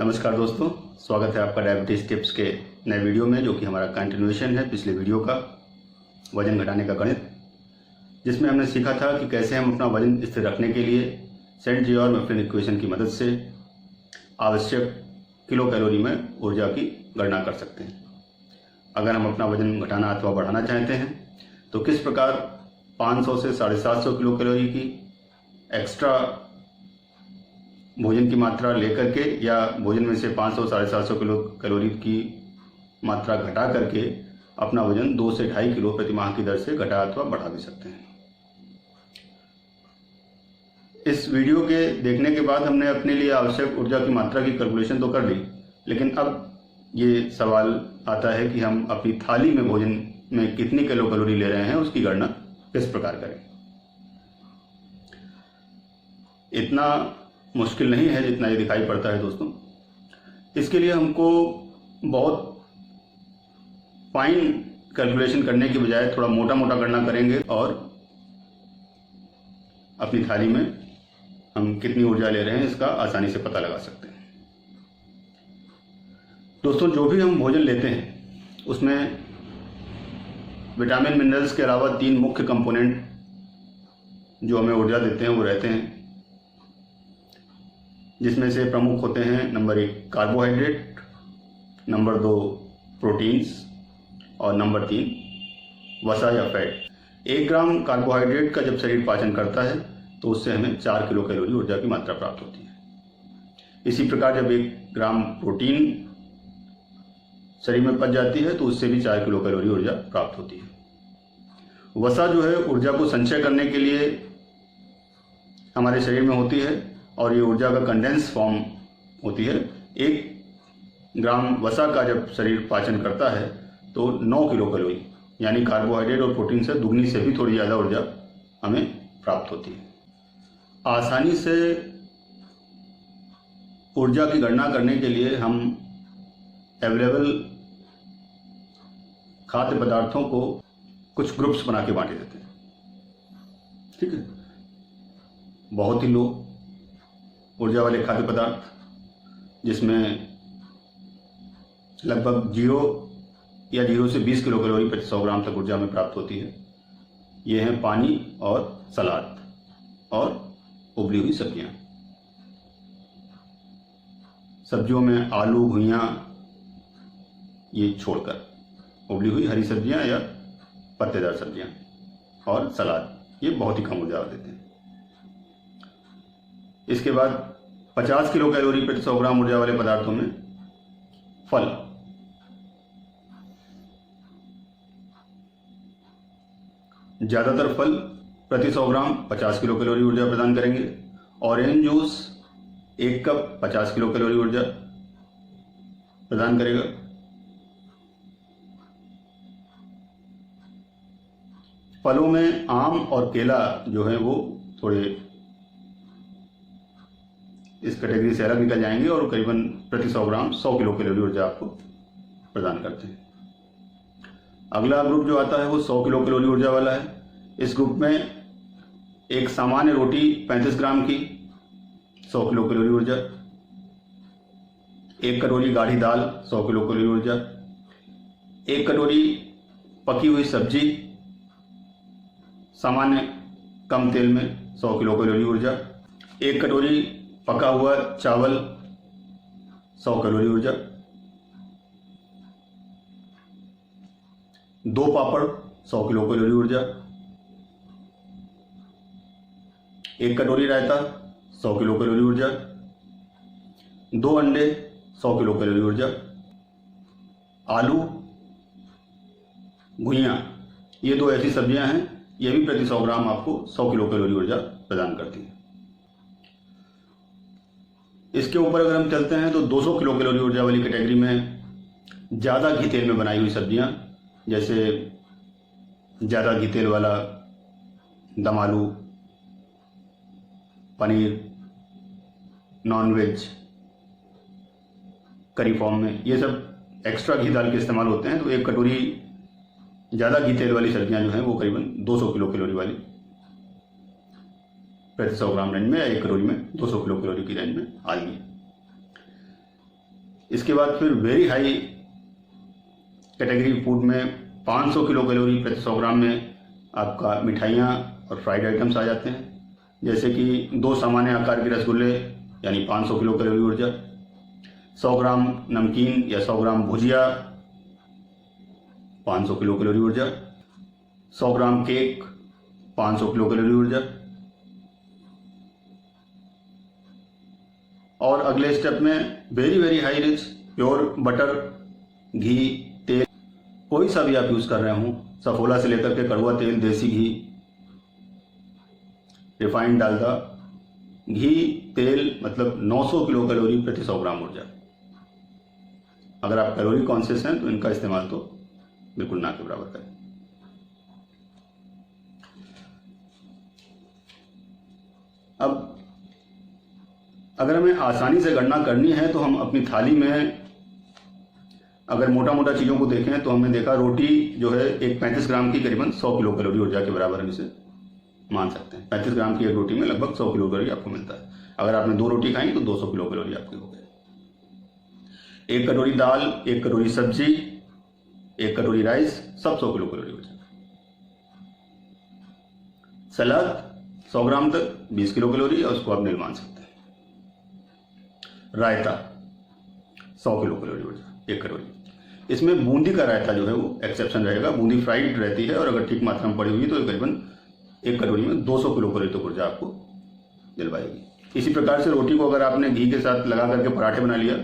नमस्कार दोस्तों, स्वागत है आपका डायबिटीज़ टिप्स के नए वीडियो में, जो कि हमारा कंटिन्यूएशन है पिछले वीडियो का वजन घटाने का गणित, जिसमें हमने सीखा था कि कैसे हम अपना वजन स्थिर रखने के लिए सेंट जियोर मैफ्लिन इक्वेशन की मदद से आवश्यक किलो कैलोरी में ऊर्जा की गणना कर सकते हैं। अगर हम अपना वजन घटाना अथवा बढ़ाना चाहते हैं तो किस प्रकार 500 से 750 किलो कैलोरी की एक्स्ट्रा भोजन की मात्रा लेकर के या भोजन में से 500 750 किलो कैलोरी की मात्रा घटा करके अपना वजन 2 से 2.5 किलो प्रति माह की दर से घटा अथवा बढ़ा भी सकते हैं। इस वीडियो के देखने के बाद हमने अपने लिए आवश्यक ऊर्जा की मात्रा की कैलकुलेशन तो कर ली, लेकिन अब ये सवाल आता है कि हम अपनी थाली में भोजन में कितनी किलो कैलोरी ले रहे हैं, उसकी गणना किस प्रकार करें। इतना मुश्किल नहीं है जितना ये दिखाई पड़ता है दोस्तों। इसके लिए हमको बहुत फाइन कैलकुलेशन करने की बजाय थोड़ा मोटा मोटा गणना करेंगे और अपनी थाली में हम कितनी ऊर्जा ले रहे हैं इसका आसानी से पता लगा सकते हैं। दोस्तों, जो भी हम भोजन लेते हैं उसमें विटामिन मिनरल्स के अलावा 3 मुख्य कंपोनेंट जो हमें ऊर्जा देते हैं वो रहते हैं, जिसमें से प्रमुख होते हैं नंबर 1 कार्बोहाइड्रेट, नंबर 2 प्रोटीन्स और नंबर 3 वसा या फैट। 1 ग्राम कार्बोहाइड्रेट का जब शरीर पाचन करता है तो उससे हमें 4 किलो कैलोरी ऊर्जा की मात्रा प्राप्त होती है। इसी प्रकार जब 1 ग्राम प्रोटीन शरीर में पच जाती है तो उससे भी 4 किलो कैलोरी ऊर्जा प्राप्त होती है। वसा जो है ऊर्जा को संचय करने के लिए हमारे शरीर में होती है और ये ऊर्जा का कंडेंस फॉर्म होती है। 1 ग्राम वसा का जब शरीर पाचन करता है तो 9 किलो कैलोरी यानी कार्बोहाइड्रेट और प्रोटीन से दुगनी से भी थोड़ी ज़्यादा ऊर्जा हमें प्राप्त होती है। आसानी से ऊर्जा की गणना करने के लिए हम अवेलेबल खाद्य पदार्थों को कुछ ग्रुप्स बना के बांटे देते हैं। ठीक है, बहुत ही लो ऊर्जा वाले खाद्य पदार्थ जिसमें लगभग 0 या 0 से 20 किलो कैलोरी प्रति 100 ग्राम तक ऊर्जा में प्राप्त होती है। ये हैं पानी और सलाद और उबली हुई सब्जियां। सब्जियों में आलू, घुइयां ये छोड़कर उबली हुई हरी सब्जियां या पत्तेदार सब्जियां और सलाद ये बहुत ही कम ऊर्जा देते हैं। इसके बाद 50 किलो कैलोरी प्रति 100 ग्राम ऊर्जा वाले पदार्थों में फल, ज्यादातर फल प्रति 100 ग्राम 50 किलो कैलोरी ऊर्जा प्रदान करेंगे। Orange juice 1 cup 50 kilo calorie ऊर्जा प्रदान करेगा। फलों में आम और केला जो है वो थोड़े इस कैटेगरी से अलग निकल जाएंगे और करीबन प्रति 100 ग्राम 100 किलो कैलोरी ऊर्जा आपको प्रदान करते हैं। अगला ग्रुप जो आता है वो 100 किलो कैलोरी ऊर्जा वाला है। इस ग्रुप में एक सामान्य रोटी 35 ग्राम की 100 किलो कैलोरी ऊर्जा, 1 कटोरी गाढ़ी दाल 100 किलो कैलोरी ऊर्जा, 1 कटोरी पकी हुई सब्जी सामान्य कम तेल में 100 किलो कैलोरी ऊर्जा, 1 कटोरी पका हुआ चावल 100 कैलोरी ऊर्जा, 2 पापड़ 100 किलो कैलोरी ऊर्जा, 1 कटोरी रायता 100 किलो कैलोरी ऊर्जा, 2 अंडे 100 किलो कैलोरी ऊर्जा, आलू, घुइयां ये 2 ऐसी सब्जियां हैं, ये भी प्रति 100 ग्राम आपको 100 किलो कैलोरी ऊर्जा प्रदान करती है। इसके ऊपर अगर हम चलते हैं तो 200 किलो कैलोरी ऊर्जा वाली कैटेगरी में ज़्यादा घी तेल में बनाई हुई सब्जियां, जैसे ज़्यादा घी तेल वाला दम आलू, पनीर, नॉनवेज करी फॉर्म में, ये सब एक्स्ट्रा घी दाल के इस्तेमाल होते हैं। तो 1 कटोरी ज़्यादा घी तेल वाली सब्जियां जो हैं वो करीबन 200 किलो कैलोरी वाली प्रति 100 ग्राम रेंज में या 1 कटोरी में 200 किलो कैलोरी की रेंज में आएंगी। इसके बाद फिर वेरी हाई कैटेगरी फूड में 500 किलो कैलोरी प्रति 100 ग्राम में आपका मिठाइयाँ और फ्राइड आइटम्स आ जाते हैं, जैसे कि 2 सामान्य आकार के रसगुल्ले यानी 500 किलो कैलोरी ऊर्जा, 100 ग्राम नमकीन या 100 ग्राम भुजिया 500 किलो कैलोरी ऊर्जा, 100 ग्राम केक 500 किलो कैलोरी ऊर्जा। और अगले स्टेप में very high rich pure butter, घी, तेल कोई सा भी आप यूज़ कर रहे हो, सफोला से लेकर के कड़वा तेल, देसी घी, रिफाइंड डालडा, घी, तेल, मतलब 900 किलो कैलोरी प्रति 100 ग्राम ऊर्जा। अगर आप कैलोरी कॉन्शियस हैं तो इनका इस्तेमाल तो बिल्कुल ना के बराबर करें। अब अगर हमें आसानी से गणना करनी है तो हम अपनी थाली में अगर मोटा मोटा चीज़ों को देखें तो हमने देखा रोटी जो है एक 35 ग्राम की करीबन 100 किलो कैलोरी ऊर्जा के बराबर हम इसे मान सकते हैं। 35 ग्राम की एक रोटी में लगभग 100 किलो कैलोरी आपको मिलता है। अगर आपने 2 रोटी खाई तो 200 किलो कैलोरी आपकी हो गई। 1 कटोरी दाल, 1 कटोरी सब्जी, 1 कटोरी राइस, सब 100 किलो कैलोरी ऊर्जा। सलाद 100 ग्राम तक 20 किलो कैलोरी और उसको आप नील मान सकते हैं। रायता 100 किलो कैलोरी ऊर्जा 1 कटोरी। इसमें बूंदी का रायता जो है वो एक्सेप्शन रहेगा। बूंदी फ्राइड रहती है और अगर ठीक मात्रा में पड़ी हुई तो करीबन 1 कटोरी में 200 किलो कैलोरी तक ऊर्जा आपको दिलवाएगी। इसी प्रकार से रोटी को अगर आपने घी के साथ लगा करके पराठे बना लिया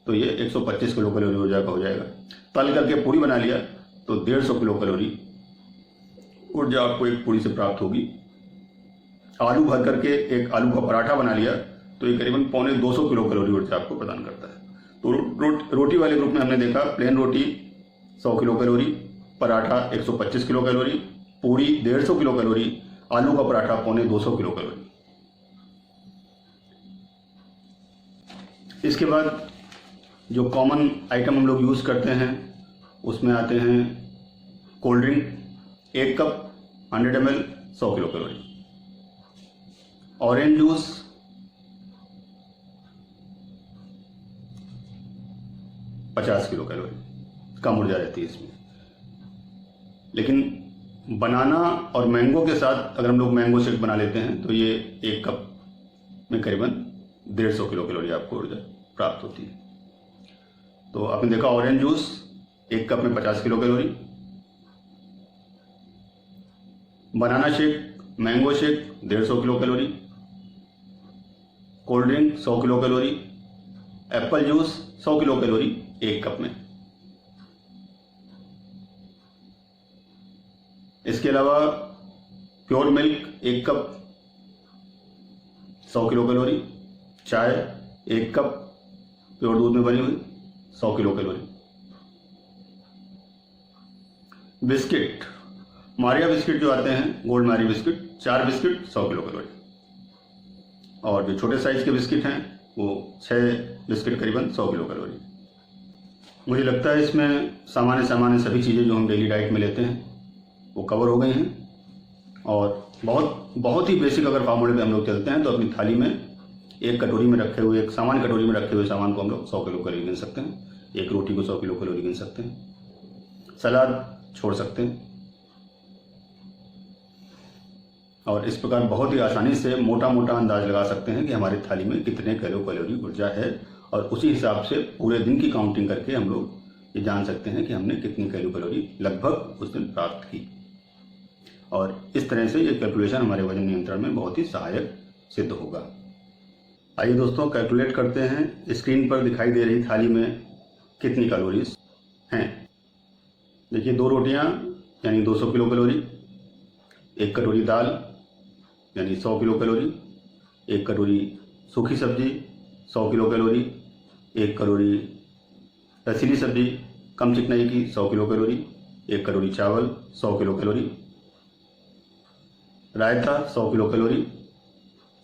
तो ये 125 किलो कैलोरी ऊर्जा का हो जाएगा। तल करके पूरी बना लिया तो 150 किलो कैलोरी ऊर्जा आपको एक पूरी से प्राप्त होगी। आलू भर करके एक आलू का पराठा बना लिया तो ये करीबन 250 किलो कैलोरी ऊर्जा आपको प्रदान करता है। तो रोटी वाले ग्रुप में हमने देखा प्लेन रोटी 100 kilo calorie, paratha 125 kilo calorie, पूरी 150 किलो कैलोरी, आलू का पराठा 250 किलो कैलोरी। इसके बाद जो कॉमन आइटम हम लोग यूज़ करते हैं उसमें आते हैं cold drink 1 cup 100 ml 100 kilo calorie, orange juice 50 kilo calorie, कम ऊर्जा रहती है इसमें। लेकिन बनाना और मैंगो के साथ अगर हम लोग मैंगो शेक बना लेते हैं तो ये 1 कप में करीबन 150 किलो कैलोरी आपको ऊर्जा प्राप्त होती है। तो आपने देखा ऑरेंज जूस 1 कप में 50 kilo calorie, banana shake, mango shake 150 kilo calorie, cold drink 100 kilo calorie, apple juice 100 kilo calorie 1 cup में। इसके अलावा pure milk 1 cup 100 kilo calorie, चाय 1 कप प्योर दूध में बनी हुई 100 kilo calorie, biscuit Maria biscuit जो आते हैं gold Marie biscuit 4 biscuit 100 kilo calorie, और जो छोटे साइज के बिस्किट हैं वो 6 बिस्किट करीबन 100 किलो कैलोरी। मुझे लगता है इसमें सामान्य सभी चीज़ें जो हम डेली डाइट में लेते हैं वो कवर हो गई हैं। और बहुत ही बेसिक अगर फार्मूले पे हम लोग चलते हैं तो अपनी थाली में एक कटोरी में रखे हुए, एक सामान्य कटोरी में रखे हुए सामान को हम लोग 100 किलो कैलोरी गिन सकते हैं। एक रोटी को 100 किलो कैलोरी गिन सकते हैं। सलाद छोड़ सकते हैं। और इस प्रकार बहुत ही आसानी से मोटा अंदाज लगा सकते हैं कि हमारी थाली में कितने कैलोरी ऊर्जा है, और उसी हिसाब से पूरे दिन की काउंटिंग करके हम लोग ये जान सकते हैं कि हमने कितनी कैलोरी लगभग उस दिन प्राप्त की। और इस तरह से ये कैलकुलेशन हमारे वजन नियंत्रण में बहुत ही सहायक सिद्ध होगा। आइए दोस्तों कैलकुलेट करते हैं। स्क्रीन पर दिखाई दे रही थाली में कितनी कैलोरीज हैं। देखिए 2 रोटियां यानी 200 किलो कैलोरी, 1 कटोरी दाल यानी 100 किलो कैलोरी, 1 कटोरी सूखी सब्जी 100 किलो कैलोरी, 1 कटोरी रसीली सब्जी कम चिकनाई की 100 किलो कैलोरी, 1 कटोरी चावल 100 किलो कैलोरी, रायता 100 किलो कैलोरी,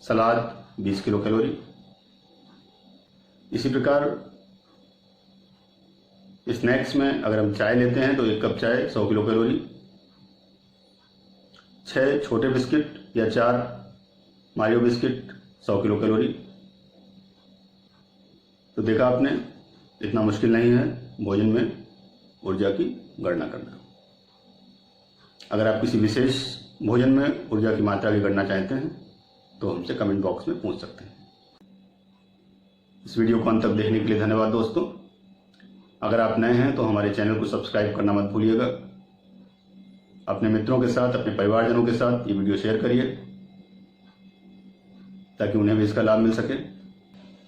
सलाद 20 किलो कैलोरी। इसी प्रकार स्नैक्स में अगर हम चाय लेते हैं तो 1 कप चाय 100 किलो कैलोरी, 6 छोटे बिस्किट या 4 मारियो बिस्किट 100 किलो कैलोरी। तो देखा आपने इतना मुश्किल नहीं है भोजन में ऊर्जा की गणना करना। अगर आप किसी विशेष भोजन में ऊर्जा की मात्रा की गणना चाहते हैं तो हमसे कमेंट बॉक्स में पूछ सकते हैं। इस वीडियो को अंत तक देखने के लिए धन्यवाद दोस्तों। अगर आप नए हैं तो हमारे चैनल को सब्सक्राइब करना मत भूलिएगा। अपने मित्रों के साथ, अपने परिवारजनों के साथ ये वीडियो शेयर करिए ताकि उन्हें भी इसका लाभ मिल सके।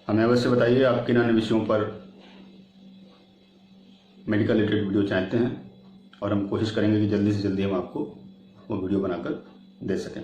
हमें अवश्य बताइए आप किन अन्य विषयों पर मेडिकल रिलेटेड वीडियो चाहते हैं और हम कोशिश करेंगे कि जल्दी से जल्दी हम आपको वो वीडियो बनाकर दे सकें।